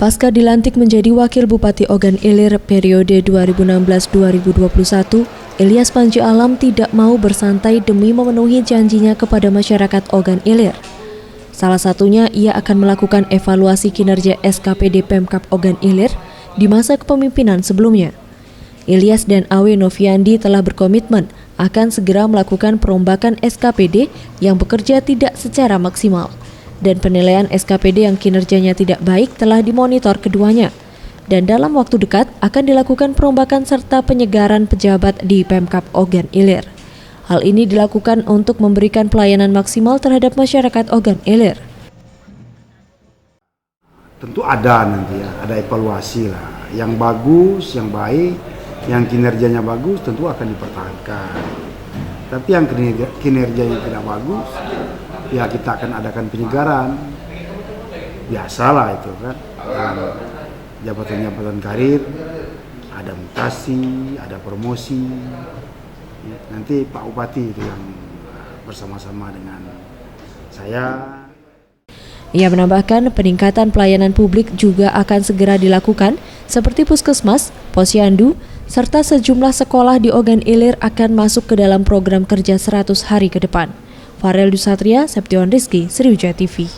Pasca dilantik menjadi Wakil Bupati Ogan Ilir periode 2016-2021, Ilyas Panji Alam tidak mau bersantai demi memenuhi janjinya kepada masyarakat Ogan Ilir. Salah satunya, ia akan melakukan evaluasi kinerja SKPD Pemkab Ogan Ilir di masa kepemimpinan sebelumnya. Ilyas dan Awe Noviandi telah berkomitmen akan segera melakukan perombakan SKPD yang bekerja tidak secara maksimal. Dan penilaian SKPD yang kinerjanya tidak baik telah dimonitor keduanya. Dan dalam waktu dekat akan dilakukan perombakan serta penyegaran pejabat di Pemkab Ogan Ilir. Hal ini dilakukan untuk memberikan pelayanan maksimal terhadap masyarakat Ogan Ilir. Tentu ada nanti ya, ada evaluasi lah. Yang bagus, yang baik, yang kinerjanya bagus tentu akan dipertahankan. Tapi yang kinerjanya tidak bagus, ya kita akan adakan penyegaran. Biasalah itu kan. Jabatan-jabatan karir, ada mutasi, ada promosi. Nanti Pak Bupati itu yang bersama-sama dengan saya. Ia menambahkan peningkatan pelayanan publik juga akan segera dilakukan seperti puskesmas, posyandu, serta sejumlah sekolah di Ogan Ilir akan masuk ke dalam program kerja 100 hari ke depan. Farel Dusatria, Seption Rizky, Sriwijaya TV.